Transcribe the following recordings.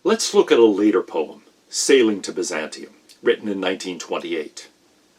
Let's look at a later poem, Sailing to Byzantium, written in 1928.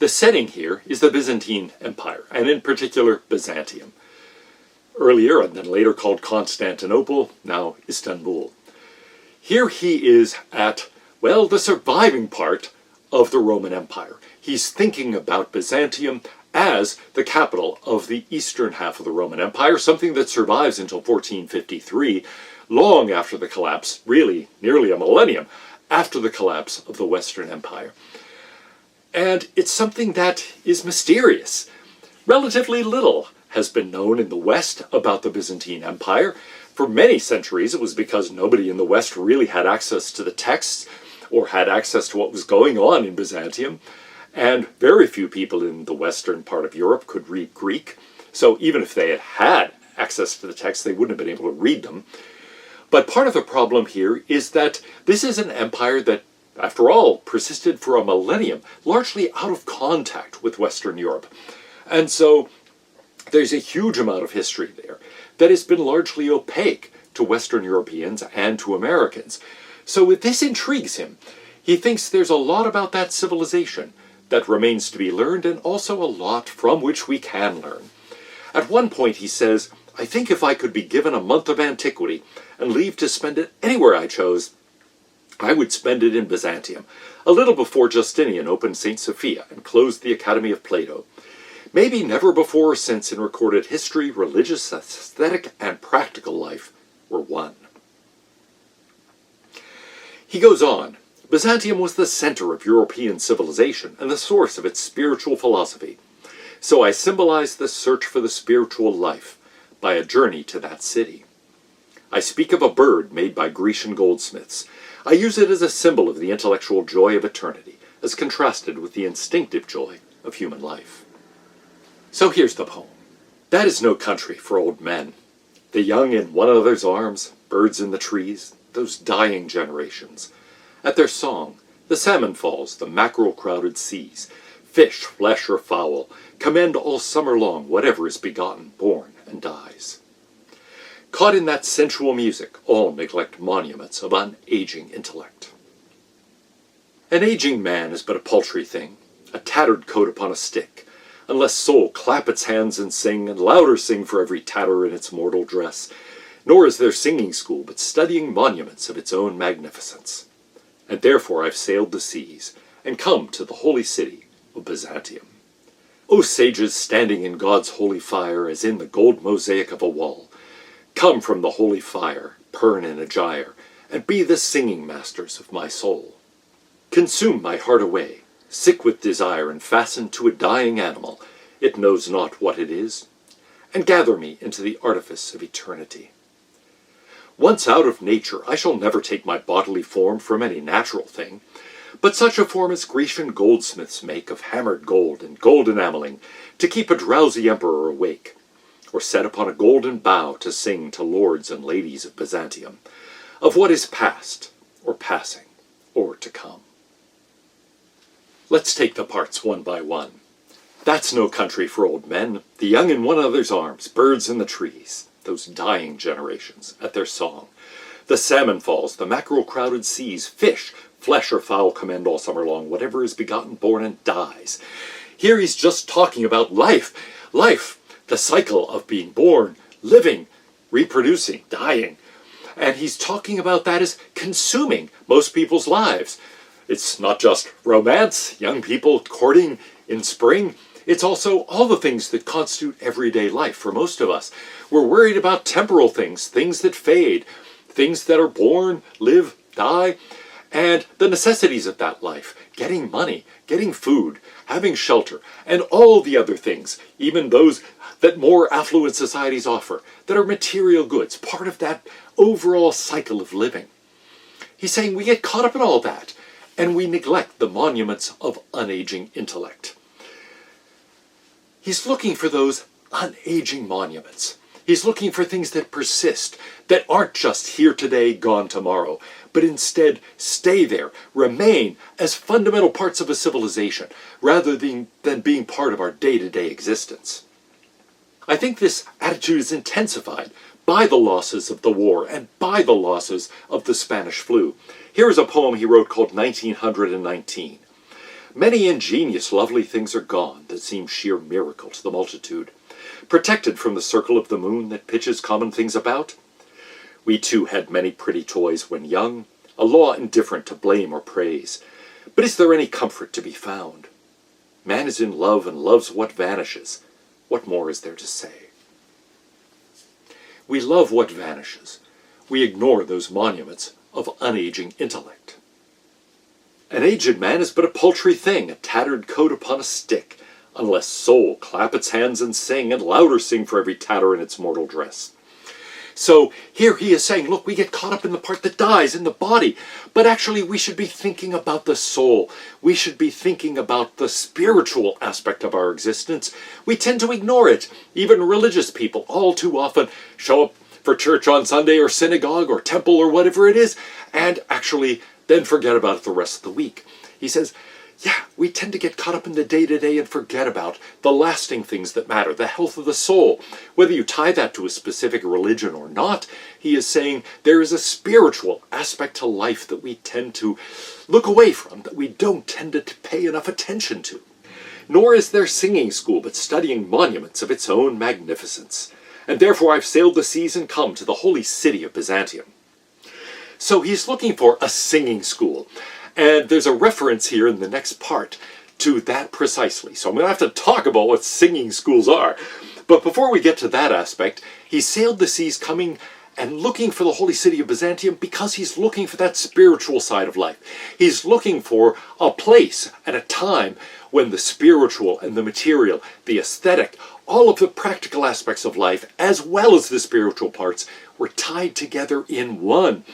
The setting here is the Byzantine Empire, and in particular Byzantium. Earlier and then later called Constantinople, now Istanbul. Here he is at, well, the surviving part of the Roman Empire. He's thinking about Byzantium as the capital of the eastern half of the Roman Empire, something that survives until 1453, long after the collapse, really nearly a millennium, after the collapse of the Western Empire. And it's something that is mysterious. Relatively little has been known in the West about the Byzantine Empire. For many centuries, it was because nobody in the West really had access to the texts or had access to what was going on in Byzantium. And very few people in the western part of Europe could read Greek. So even if they had had access to the texts, they wouldn't have been able to read them. But part of the problem here is that this is an empire that, after all, persisted for a millennium, largely out of contact with Western Europe. And so there's a huge amount of history there that has been largely opaque to Western Europeans and to Americans. So this intrigues him. He thinks there's a lot about that civilization that remains to be learned, and also a lot from which we can learn. At one point he says, "I think if I could be given a month of antiquity and leave to spend it anywhere I chose, I would spend it in Byzantium, a little before Justinian opened St. Sophia and closed the Academy of Plato. Maybe never before or since in recorded history, religious, aesthetic, and practical life were one." He goes on, "Byzantium was the center of European civilization and the source of its spiritual philosophy. So I symbolize the search for the spiritual life by a journey to that city. I speak of a bird made by Grecian goldsmiths. I use it as a symbol of the intellectual joy of eternity, as contrasted with the instinctive joy of human life." So here's the poem. That is no country for old men. The young in one another's arms, birds in the trees, those dying generations. At their song, the salmon falls, the mackerel-crowded seas. Fish, flesh, or fowl, commend all summer long whatever is begotten, born, and dies. Caught in that sensual music, all neglect monuments of unaging intellect. An aging man is but a paltry thing, a tattered coat upon a stick, unless soul clap its hands and sing, and louder sing for every tatter in its mortal dress. Nor is there singing school, but studying monuments of its own magnificence. And therefore I've sailed the seas, and come to the holy city of Byzantium. O sages standing in God's holy fire, as in the gold mosaic of a wall, come from the holy fire, Pern and Agyre, and be the singing masters of my soul. Consume my heart away, sick with desire and fastened to a dying animal, it knows not what it is, and gather me into the artifice of eternity. Once out of nature, I shall never take my bodily form from any natural thing, but such a form as Grecian goldsmiths make of hammered gold and gold enameling, to keep a drowsy emperor awake, or set upon a golden bough to sing to lords and ladies of Byzantium, of what is past, or passing, or to come. Let's take the parts one by one. That's no country for old men, the young in one another's arms, birds in the trees, those dying generations, at their song. The salmon falls, the mackerel-crowded seas, fish, flesh or fowl commend all summer long, whatever is begotten, born, and dies. Here he's just talking about life, the cycle of being born, living, reproducing, dying. And he's talking about that as consuming most people's lives. It's not just romance, young people courting in spring. It's also all the things that constitute everyday life for most of us. We're worried about temporal things, things that fade, things that are born, live, die, and the necessities of that life, getting money, getting food, having shelter, and all the other things, even those that more affluent societies offer, that are material goods, part of that overall cycle of living. He's saying we get caught up in all that, and we neglect the monuments of unaging intellect. He's looking for those unaging monuments. He's looking for things that persist, that aren't just here today, gone tomorrow, but instead stay there, remain as fundamental parts of a civilization, rather than being part of our day-to-day existence. I think this attitude is intensified by the losses of the war and by the losses of the Spanish flu. Here is a poem he wrote called 1919. Many ingenious, lovely things are gone that seem sheer miracle to the multitude, protected from the circle of the moon that pitches common things about. We too had many pretty toys when young, a law indifferent to blame or praise. But is there any comfort to be found? Man is in love and loves what vanishes. What more is there to say? We love what vanishes. We ignore those monuments of unaging intellect. An aged man is but a paltry thing, a tattered coat upon a stick, unless soul clap its hands and sing, and louder sing for every tatter in its mortal dress. So here he is saying, look, we get caught up in the part that dies, in the body, but actually we should be thinking about the soul. We should be thinking about the spiritual aspect of our existence. We tend to ignore it. Even religious people all too often show up for church on Sunday or synagogue or temple or whatever it is, and actually then forget about it the rest of the week. He says, yeah, we tend to get caught up in the day-to-day and forget about the lasting things that matter, the health of the soul. Whether you tie that to a specific religion or not, he is saying there is a spiritual aspect to life that we tend to look away from, that we don't tend to pay enough attention to. Nor is there singing school, but studying monuments of its own magnificence. And therefore I've sailed the seas and come to the holy city of Byzantium. So he's looking for a singing school. And there's a reference here in the next part to that precisely. So I'm going to have to talk about what singing schools are. But before we get to that aspect, he sailed the seas coming and looking for the holy city of Byzantium because he's looking for that spiritual side of life. He's looking for a place at a time when the spiritual and the material, the aesthetic, all of the practical aspects of life, as well as the spiritual parts, were tied together in one.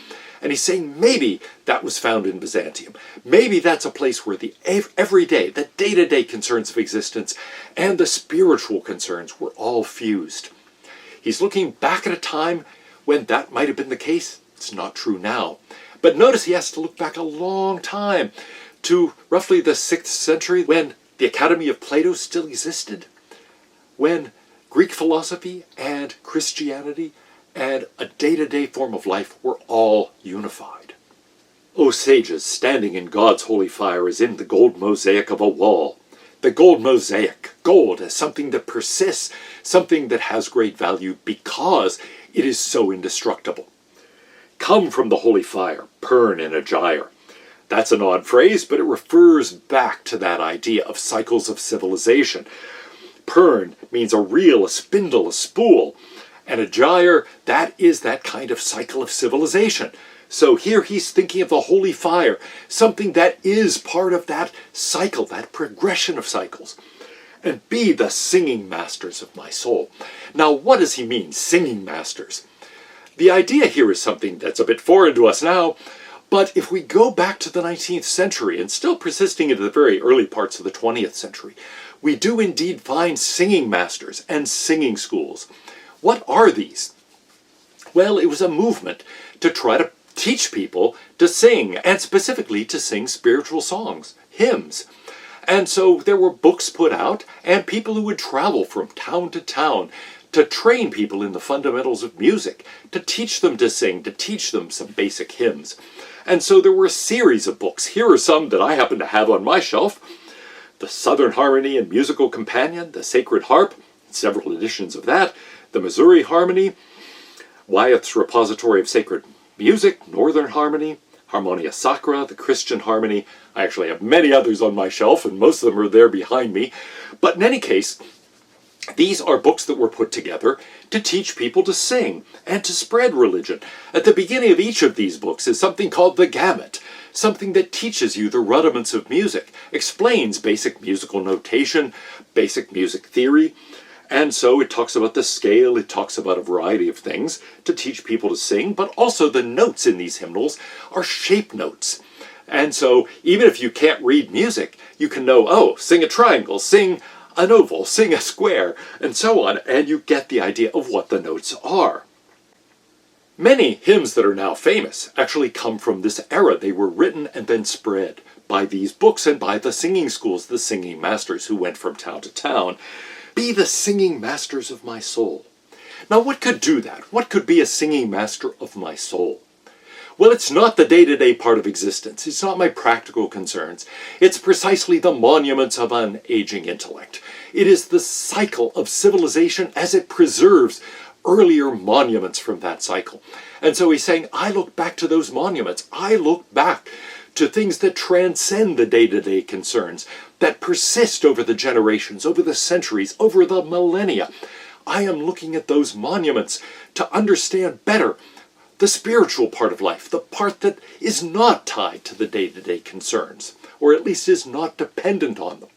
And he's saying maybe that was found in Byzantium. Maybe that's a place where the everyday, the day-to-day concerns of existence and the spiritual concerns were all fused. He's looking back at a time when that might have been the case. It's not true now. But notice he has to look back a long time to roughly the 6th century when the Academy of Plato still existed, when Greek philosophy and Christianity and a day-to-day form of life were all unified. O sages, standing in God's holy fire as in the gold mosaic of a wall. The gold mosaic, gold as something that persists, something that has great value because it is so indestructible. Come from the holy fire, Pern and a gyre. That's an odd phrase, but it refers back to that idea of cycles of civilization. Pern means a reel, a spindle, a spool. And a gyre, that is that kind of cycle of civilization. So here he's thinking of the holy fire, something that is part of that cycle, that progression of cycles. And be the singing masters of my soul. Now, what does he mean, singing masters? The idea here is something that's a bit foreign to us now, but if we go back to the 19th century and still persisting into the very early parts of the 20th century, we do indeed find singing masters and singing schools. What are these? Well, it was a movement to try to teach people to sing, and specifically to sing spiritual songs, hymns. And so there were books put out, and people who would travel from town to town to train people in the fundamentals of music, to teach them to sing, to teach them some basic hymns. And so there were a series of books. Here are some that I happen to have on my shelf. The Southern Harmony and Musical Companion, The Sacred Harp, several editions of that. The Missouri Harmony, Wyeth's Repository of Sacred Music, Northern Harmony, Harmonia Sacra, the Christian Harmony. I actually have many others on my shelf, and most of them are there behind me. But in any case, these are books that were put together to teach people to sing and to spread religion. At the beginning of each of these books is something called the gamut, something that teaches you the rudiments of music, explains basic musical notation, basic music theory. And so it talks about the scale, it talks about a variety of things to teach people to sing, but also the notes in these hymnals are shape notes. And so even if you can't read music, you can know, oh, sing a triangle, sing an oval, sing a square, and so on, and you get the idea of what the notes are. Many hymns that are now famous actually come from this era. They were written and then spread by these books and by the singing schools, the singing masters who went from town to town. Be the singing masters of my soul. Now, what could do that? What could be a singing master of my soul? Well, it's not the day-to-day part of existence. It's not my practical concerns. It's precisely the monuments of an aging intellect. It is the cycle of civilization as it preserves earlier monuments from that cycle. And so he's saying, I look back to those monuments. I look back to things that transcend the day-to-day concerns, that persist over the generations, over the centuries, over the millennia. I am looking at those monuments to understand better the spiritual part of life, the part that is not tied to the day-to-day concerns, or at least is not dependent on them.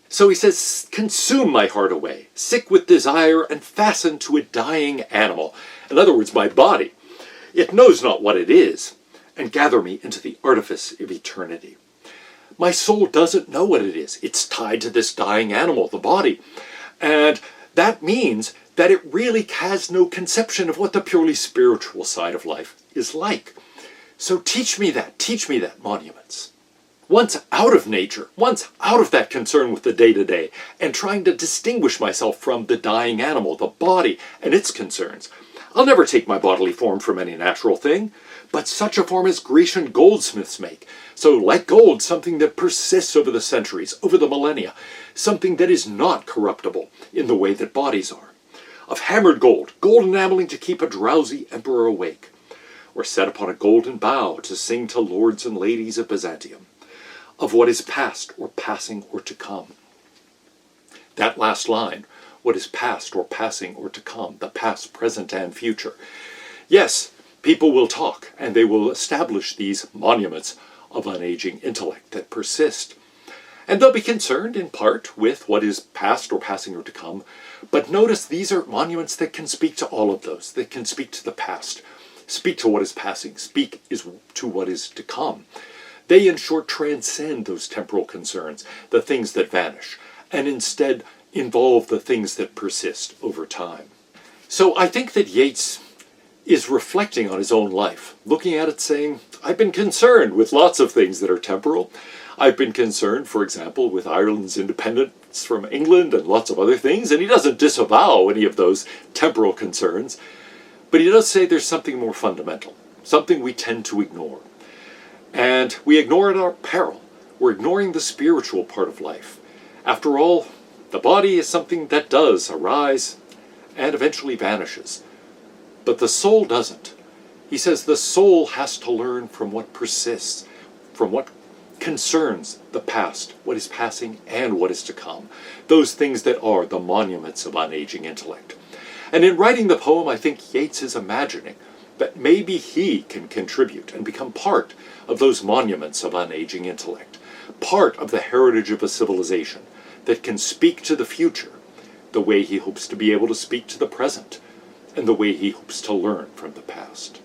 So he says, consume my heart away, sick with desire and fastened to a dying animal. In other words, my body. It knows not what it is, and gather me into the artifice of eternity. My soul doesn't know what it is. It's tied to this dying animal, the body. And that means that it really has no conception of what the purely spiritual side of life is like. So teach me that, monuments. Once out of nature, once out of that concern with the day-to-day, and trying to distinguish myself from the dying animal, the body, and its concerns, I'll never take my bodily form from any natural thing, but such a form as Grecian goldsmiths make. So like gold, something that persists over the centuries, over the millennia, something that is not corruptible in the way that bodies are. Of hammered gold, gold enameling to keep a drowsy emperor awake, or set upon a golden bough to sing to lords and ladies of Byzantium, of what is past or passing or to come. That last line, what is past or passing or to come, the past, present, and future. Yes, people will talk, and they will establish these monuments of unaging intellect that persist. And they'll be concerned, in part, with what is past or passing or to come. But notice these are monuments that can speak to all of those, that can speak to the past, speak to what is passing, speak to what is to come. They, in short, transcend those temporal concerns, the things that vanish, and instead involve the things that persist over time. So I think that Yeats is reflecting on his own life, looking at it saying, I've been concerned with lots of things that are temporal. I've been concerned, for example, with Ireland's independence from England and lots of other things, and he doesn't disavow any of those temporal concerns, but he does say there's something more fundamental, something we tend to ignore. And we ignore it at our peril. We're ignoring the spiritual part of life. After all, the body is something that does arise and eventually vanishes. But the soul doesn't. He says the soul has to learn from what persists, from what concerns the past, what is passing and what is to come. Those things that are the monuments of unaging intellect. And in writing the poem, I think Yeats is imagining that maybe he can contribute and become part of those monuments of unaging intellect, part of the heritage of a civilization that can speak to the future the way he hopes to be able to speak to the present, and the way he hopes to learn from the past.